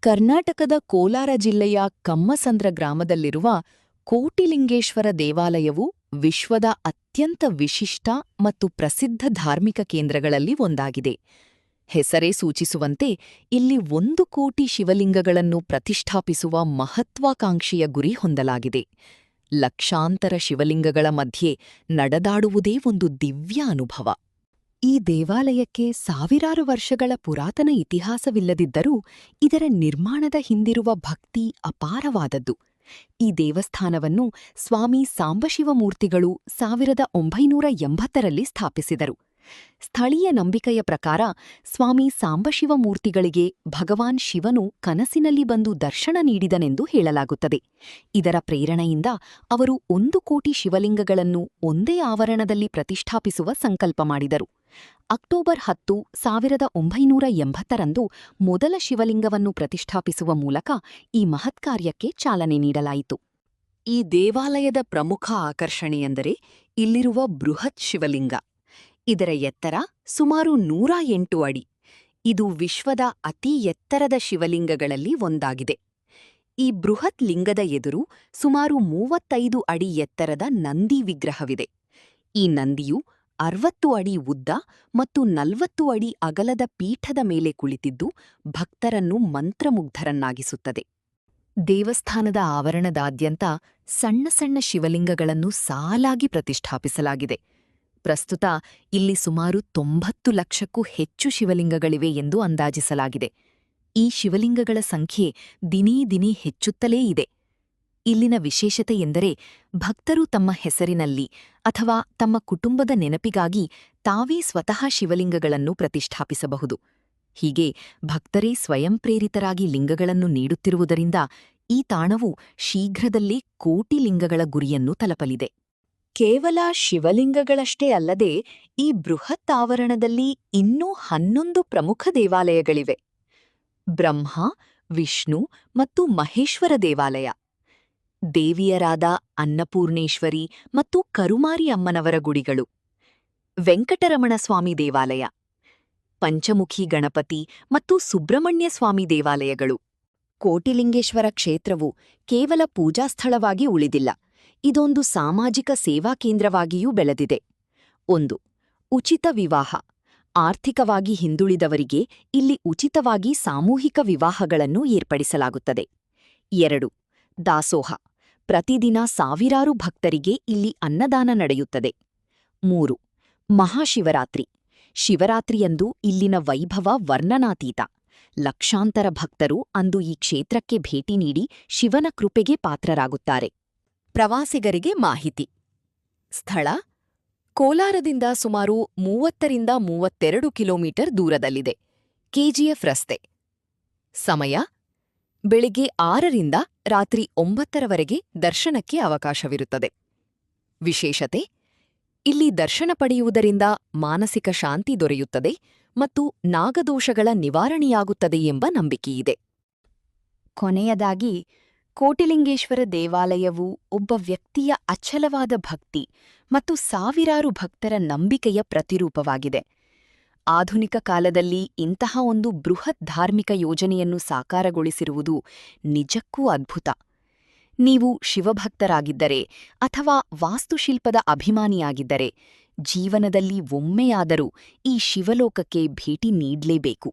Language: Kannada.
ಕರ್ನಾಟಕದ ಕೋಲಾರ ಜಿಲ್ಲೆಯ ಕಮ್ಮಸಂದ್ರ ಗ್ರಾಮದಲ್ಲಿರುವ ಕೋಟಿಲಿಂಗೇಶ್ವರ ದೇವಾಲಯವು ವಿಶ್ವದ ಅತ್ಯಂತ ವಿಶಿಷ್ಟ ಮತ್ತು ಪ್ರಸಿದ್ಧ ಧಾರ್ಮಿಕ ಕೇಂದ್ರಗಳಲ್ಲಿ ಒಂದಾಗಿದೆ. ಹೆಸರೇ ಸೂಚಿಸುವಂತೆ ಇಲ್ಲಿ 1 ಕೋಟಿ ಶಿವಲಿಂಗಗಳನ್ನು ಪ್ರತಿಷ್ಠಾಪಿಸುವ ಮಹತ್ವಾಕಾಂಕ್ಷೆಯ ಗುರಿ ಹೊಂದಲಾಗಿದೆ. ಲಕ್ಷಾಂತರ ಶಿವಲಿಂಗಗಳ ಮಧ್ಯೆ ನಡೆದಾಡುವುದೇ ಒಂದು ದಿವ್ಯ ಅನುಭವ. ಈ ದೇವಾಲಯಕ್ಕೆ ಸಾವಿರಾರು ವರ್ಷಗಳ ಪುರಾತನ ಇತಿಹಾಸವಿಲ್ಲದಿದ್ದರೂ ಇದರ ನಿರ್ಮಾಣದ ಹಿಂದಿರುವ ಭಕ್ತಿ ಅಪಾರವಾದದ್ದು. ಈ ದೇವಸ್ಥಾನವನ್ನು ಸ್ವಾಮಿ ಸಾಂಬಶಿವಮೂರ್ತಿಗಳು 1980ರಲ್ಲಿ ಸ್ಥಾಪಿಸಿದರು. ಸ್ಥಳೀಯ ನಂಬಿಕೆಯ ಪ್ರಕಾರ ಸ್ವಾಮಿ ಸಾಂಬಶಿವಮೂರ್ತಿಗಳಿಗೆ ಭಗವಾನ್ ಶಿವನು ಕನಸಿನಲ್ಲಿ ಬಂದು ದರ್ಶನ ನೀಡಿದನೆಂದು ಹೇಳಲಾಗುತ್ತದೆ. ಇದರ ಪ್ರೇರಣೆಯಿಂದ ಅವರು 1 ಕೋಟಿ ಶಿವಲಿಂಗಗಳನ್ನು ಒಂದೇ ಆವರಣದಲ್ಲಿ ಪ್ರತಿಷ್ಠಾಪಿಸುವ ಸಂಕಲ್ಪ ಮಾಡಿದರು. ಅಕ್ಟೋಬರ್ 10, 1980ರಂದು ಮೊದಲ ಶಿವಲಿಂಗವನ್ನು ಪ್ರತಿಷ್ಠಾಪಿಸುವ ಮೂಲಕ ಈ ಮಹತ್ಕಾರ್ಯಕ್ಕೆ ಚಾಲನೆ ನೀಡಲಾಯಿತು. ಈ ದೇವಾಲಯದ ಪ್ರಮುಖ ಆಕರ್ಷಣೆಯೆಂದರೆ ಇಲ್ಲಿರುವ ಬೃಹತ್ ಶಿವಲಿಂಗ. ಇದರ ಎತ್ತರ ಸುಮಾರು 108 ಅಡಿ. ಇದು ವಿಶ್ವದ ಅತಿ ಎತ್ತರದ ಶಿವಲಿಂಗಗಳಲ್ಲಿ ಒಂದಾಗಿದೆ. ಈ ಬೃಹತ್ ಲಿಂಗದ ಎದುರು ಸುಮಾರು 35 ಅಡಿ ಎತ್ತರದ ನಂದಿ ವಿಗ್ರಹವಿದೆ. ಈ ನಂದಿಯು 60 ಅಡಿ ಉದ್ದ ಮತ್ತು 40 ಅಡಿ ಅಗಲದ ಪೀಠದ ಮೇಲೆ ಕುಳಿತಿದ್ದು ಭಕ್ತರನ್ನು ಮಂತ್ರಮುಗ್ಧರನ್ನಾಗಿಸುತ್ತದೆ. ದೇವಸ್ಥಾನದ ಆವರಣದಾದ್ಯಂತ ಸಣ್ಣ ಸಣ್ಣ ಶಿವಲಿಂಗಗಳನ್ನು ಸಾಲಾಗಿ ಪ್ರತಿಷ್ಠಾಪಿಸಲಾಗಿದೆ. ಪ್ರಸ್ತುತ ಇಲ್ಲಿ ಸುಮಾರು 90 ಲಕ್ಷಕ್ಕೂ ಹೆಚ್ಚು ಶಿವಲಿಂಗಗಳಿವೆ ಎಂದು ಅಂದಾಜಿಸಲಾಗಿದೆ. ಈ ಶಿವಲಿಂಗಗಳ ಸಂಖ್ಯೆ ದಿನೇ ದಿನೇ ಹೆಚ್ಚುತ್ತಲೇ ಇದೆ. ಇಲ್ಲಿನ ವಿಶೇಷತೆ ಎಂದರೆ ಭಕ್ತರು ತಮ್ಮ ಹೆಸರಿನಲ್ಲಿ ಅಥವಾ ತಮ್ಮ ಕುಟುಂಬದ ನೆನಪಿಗಾಗಿ ತಾವೇ ಸ್ವತಃ ಶಿವಲಿಂಗಗಳನ್ನು ಪ್ರತಿಷ್ಠಾಪಿಸಬಹುದು. ಹೀಗೆ ಭಕ್ತರೇ ಸ್ವಯಂಪ್ರೇರಿತರಾಗಿ ಲಿಂಗಗಳನ್ನು ನೀಡುತ್ತಿರುವುದರಿಂದ ಈ ತಾಣವು ಶೀಘ್ರದಲ್ಲೇ 1 ಕೋಟಿ ಲಿಂಗಗಳ ಗುರಿಯನ್ನು ತಲುಪಲಿದೆ. ಕೇವಲ ಶಿವಲಿಂಗಗಳಷ್ಟೇ ಅಲ್ಲದೆ ಈ ಬೃಹತ್ ಆವರಣದಲ್ಲಿ ಇನ್ನೂ 11 ಪ್ರಮುಖ ದೇವಾಲಯಗಳಿವೆ. ಬ್ರಹ್ಮ, ವಿಷ್ಣು ಮತ್ತು ಮಹೇಶ್ವರ ದೇವಾಲಯ, ದೇವಿಯರಾದ ಅನ್ನಪೂರ್ಣೇಶ್ವರಿ ಮತ್ತು ಕರುಮಾರಿ ಅಮ್ಮನವರ ಗುಡಿಗಳು, ವೆಂಕಟರಮಣ ಸ್ವಾಮಿ ದೇವಾಲಯ, ಪಂಚಮುಖಿ ಗಣಪತಿ ಮತ್ತು ಸುಬ್ರಹ್ಮಣ್ಯ ಸ್ವಾಮಿ ದೇವಾಲಯಗಳು. ಕೋಟಿಲಿಂಗೇಶ್ವರ ಕ್ಷೇತ್ರವು ಕೇವಲ ಪೂಜಾಸ್ಥಳವಾಗಿ ಉಳಿದಿಲ್ಲ, ಇದೊಂದು ಸಾಮಾಜಿಕ ಸೇವಾ ಕೇಂದ್ರವಾಗಿಯೂ ಬೆಳೆದಿದೆ. 1. ಉಚಿತ ವಿವಾಹ. ಆರ್ಥಿಕವಾಗಿ ಹಿಂದುಳಿದವರಿಗೆ ಇಲ್ಲಿ ಉಚಿತವಾಗಿ ಸಾಮೂಹಿಕ ವಿವಾಹಗಳನ್ನು ಏರ್ಪಡಿಸಲಾಗುತ್ತದೆ. 2. ದಾಸೋಹ. ಪ್ರತಿದಿನ ಸಾವಿರಾರು ಭಕ್ತರಿಗೆ ಇಲ್ಲಿ ಅನ್ನದಾನ ನಡೆಯುತ್ತದೆ. 3. ಮಹಾಶಿವರಾತ್ರಿ. ಶಿವರಾತ್ರಿಯಂದು ಇಲ್ಲಿನ ವೈಭವ ವರ್ಣನಾತೀತ. ಲಕ್ಷಾಂತರ ಭಕ್ತರು ಅಂದು ಈ ಕ್ಷೇತ್ರಕ್ಕೆ ಭೇಟಿ ನೀಡಿ ಶಿವನ ಕೃಪೆಗೆ ಪಾತ್ರರಾಗುತ್ತಾರೆ. ಪ್ರವಾಸಿಗರಿಗೆ ಮಾಹಿತಿ. ಸ್ಥಳ: ಕೋಲಾರದಿಂದ ಸುಮಾರು 30ರಿಂದ 32 ಕಿಲೋಮೀಟರ್ ದೂರದಲ್ಲಿದೆ. ಕೆಜಿಎಫ್ ರಸ್ತೆ. ಸಮಯ: ಬೆಳಿಗ್ಗೆ 6ರಿಂದ ರಾತ್ರಿ 9ರವರೆಗೆ ದರ್ಶನಕ್ಕೆ ಅವಕಾಶವಿರುತ್ತದೆ. ವಿಶೇಷತೆ: ಇಲ್ಲಿ ದರ್ಶನ ಪಡೆಯುವುದರಿಂದ ಮಾನಸಿಕ ಶಾಂತಿ ದೊರೆಯುತ್ತದೆ ಮತ್ತು ನಾಗದೋಷಗಳ ನಿವಾರಣೆಯಾಗುತ್ತದೆ ಎಂಬ ನಂಬಿಕೆಯಿದೆ. ಕೊನೆಯದಾಗಿ, ಕೋಟಿಲಿಂಗೇಶ್ವರ ದೇವಾಲಯವು ಒಬ್ಬ ವ್ಯಕ್ತಿಯ ಅಚಲವಾದ ಭಕ್ತಿ ಮತ್ತು ಸಾವಿರಾರು ಭಕ್ತರ ನಂಬಿಕೆಯ ಪ್ರತಿರೂಪವಾಗಿದೆ. ಆಧುನಿಕ ಕಾಲದಲ್ಲಿ ಇಂತಹ ಒಂದು ಬೃಹತ್ ಧಾರ್ಮಿಕ ಯೋಜನೆಯನ್ನು ಸಾಕಾರಗೊಳಿಸಿರುವುದು ನಿಜಕ್ಕೂ ಅದ್ಭುತ. ನೀವು ಶಿವಭಕ್ತರಾಗಿದ್ದರೆ ಅಥವಾ ವಾಸ್ತುಶಿಲ್ಪದ ಅಭಿಮಾನಿಯಾಗಿದ್ದರೆ ಜೀವನದಲ್ಲಿ ಒಮ್ಮೆಯಾದರೂ ಈ ಶಿವಲೋಕಕ್ಕೆ ಭೇಟಿ ನೀಡಲೇಬೇಕು.